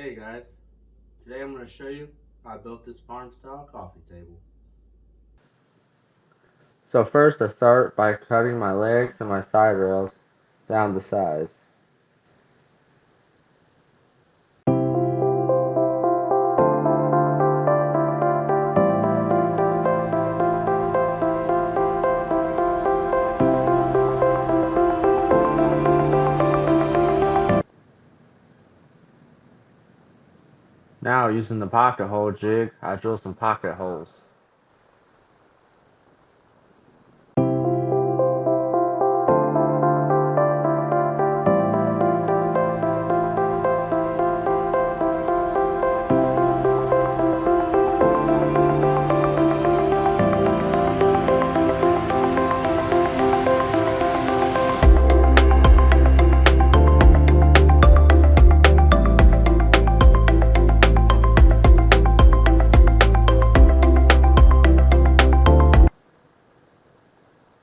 Hey guys, today I'm going to show you how I built this farm style coffee table. So first I start by cutting my legs and my side rails down to size. Now using the pocket hole jig, I drill some pocket holes.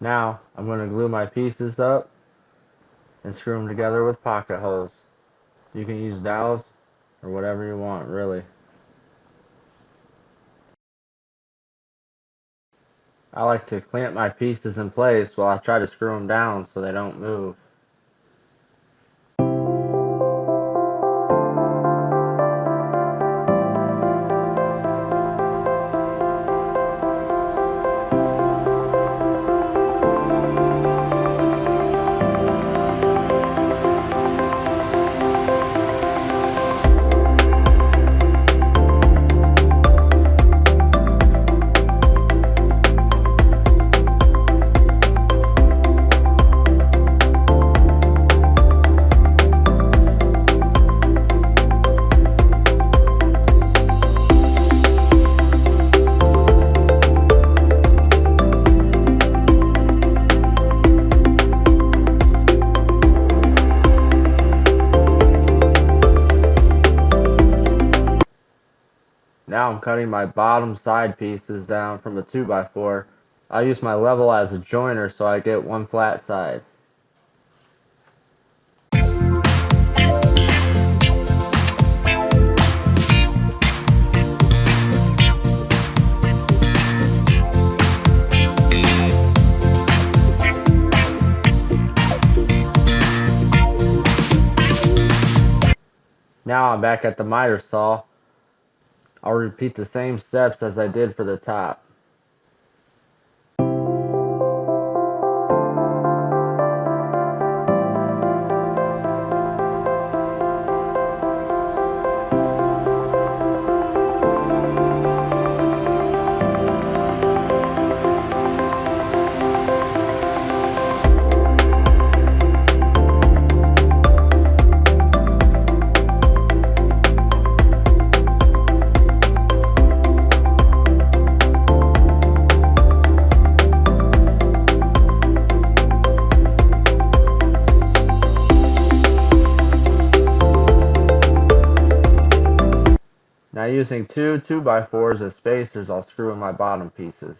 Now I'm going to glue my pieces up and screw them together with pocket holes. You can use dowels or whatever you want, really. I like to clamp my pieces in place while I try to screw them down so they don't move. Now I'm cutting my bottom side pieces down from the 2x4. I use my level as a joiner so I get one flat side. Now I'm back at the miter saw. I'll repeat the same steps as I did for the top. Now using two 2x4s as spacers, I'll screw in my bottom pieces.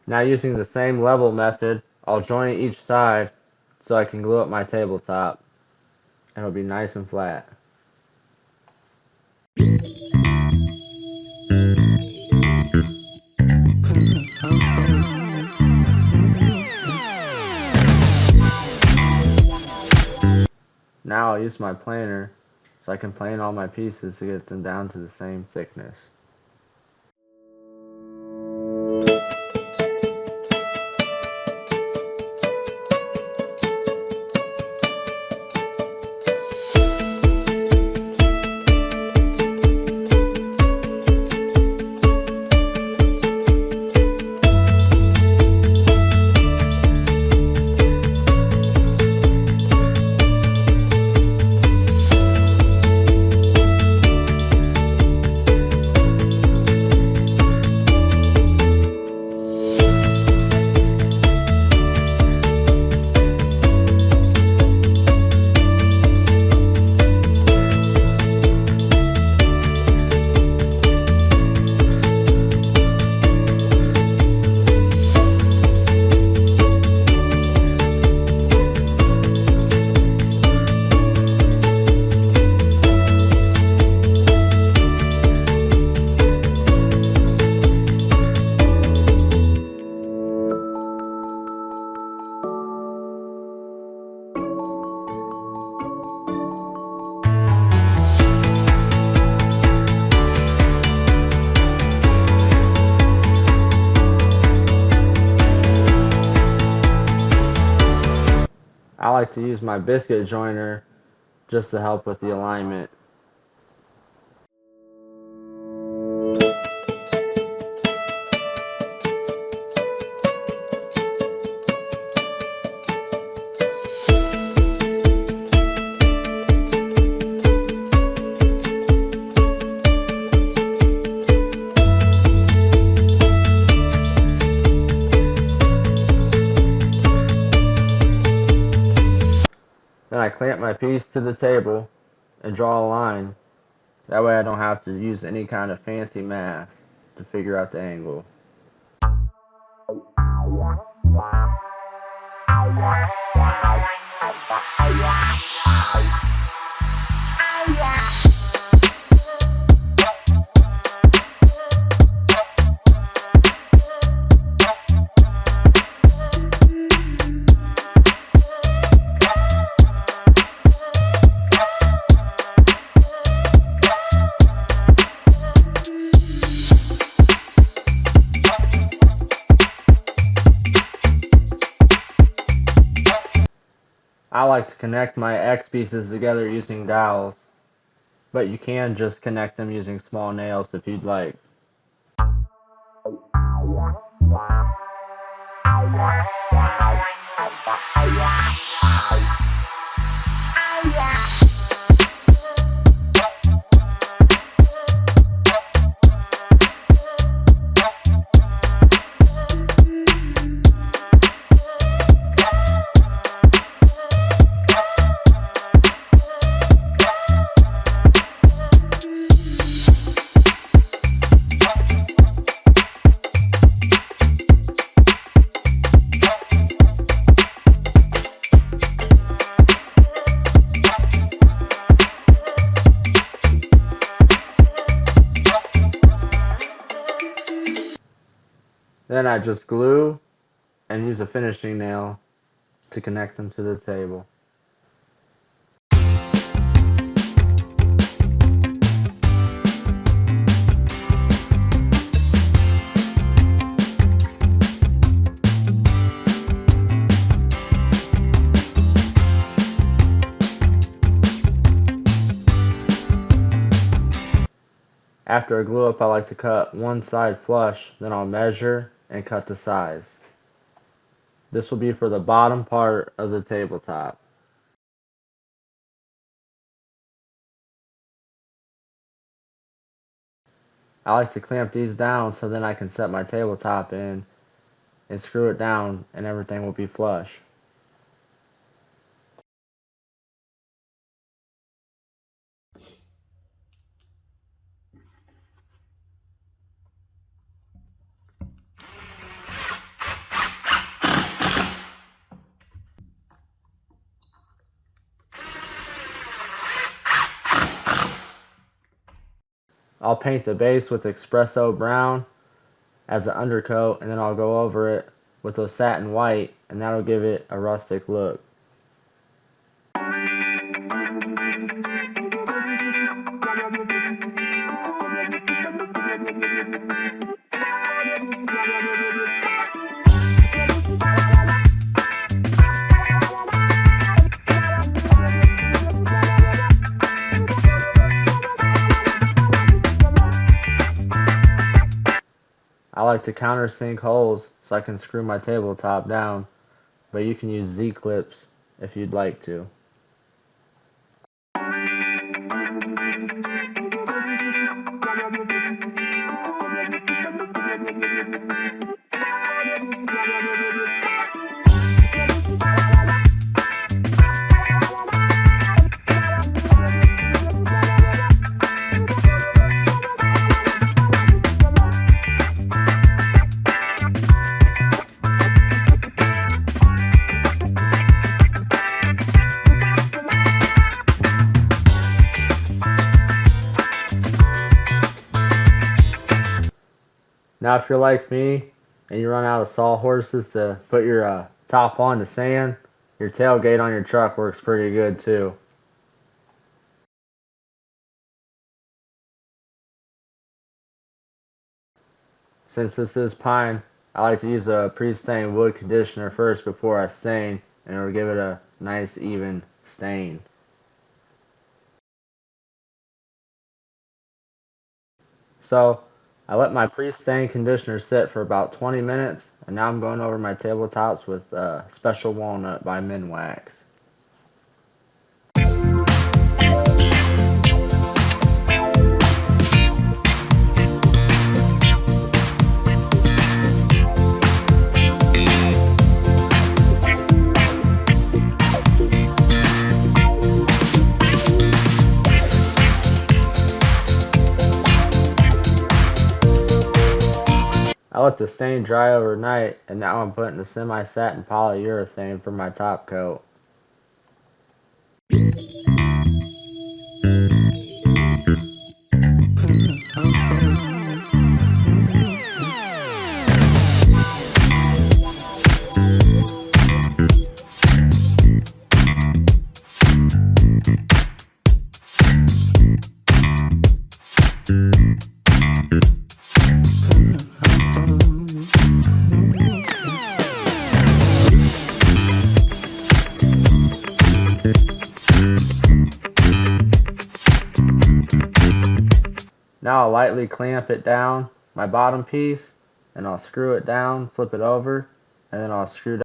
Now using the same level method, I'll join each side so I can glue up my tabletop. And it'll be nice and flat. I'll use my planer so I can plane all my pieces to get them down to the same thickness. I like to use my biscuit joiner just to help with the alignment. Then I clamp my piece to the table and draw a line. That way I don't have to use any kind of fancy math to figure out the angle. I like to connect my X pieces together using dowels, but you can just connect them using small nails if you'd like. Then I just glue and use a finishing nail to connect them to the table. After I glue up, I like to cut one side flush, then I'll measure and cut to size. This will be for the bottom part of the tabletop. I like to clamp these down so then I can set my tabletop in and screw it down and everything will be flush. I'll paint the base with espresso brown as an undercoat, and then I'll go over it with a satin white, and that'll give it a rustic look. I like to countersink holes so I can screw my tabletop down, but you can use Z-clips if you'd like to. Now if you're like me and you run out of sawhorses to put your top on to sand, your tailgate on your truck works pretty good too. Since this is pine, I like to use a pre-stained wood conditioner first before I stain, and it'll give it a nice even stain. So I let my pre-stained conditioner sit for about 20 minutes, and now I'm going over my tabletops with Special Walnut by Minwax. I let the stain dry overnight, and now I'm putting the semi-satin polyurethane for my top coat. Now I'll lightly clamp it down, my bottom piece, and I'll screw it down, flip it over, and then I'll screw down.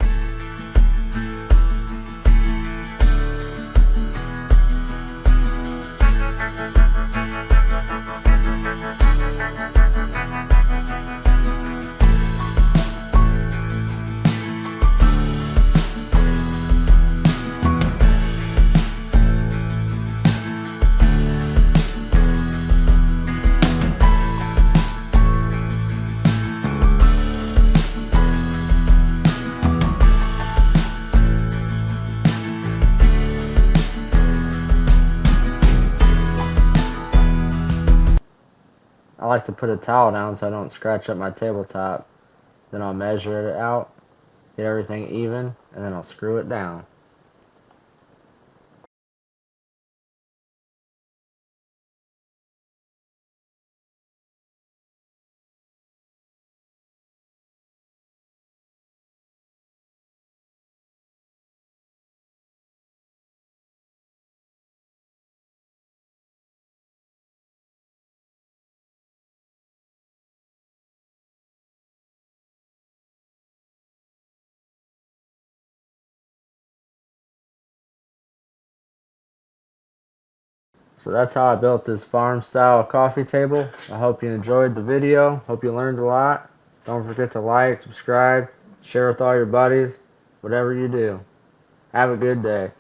I like to put a towel down so I don't scratch up my tabletop. Then I'll measure it out, get everything even, and then I'll screw it down. So that's how I built this farm style coffee table. I hope you enjoyed the video. Hope you learned a lot. Don't forget to like, subscribe, share with all your buddies, whatever you do. Have a good day.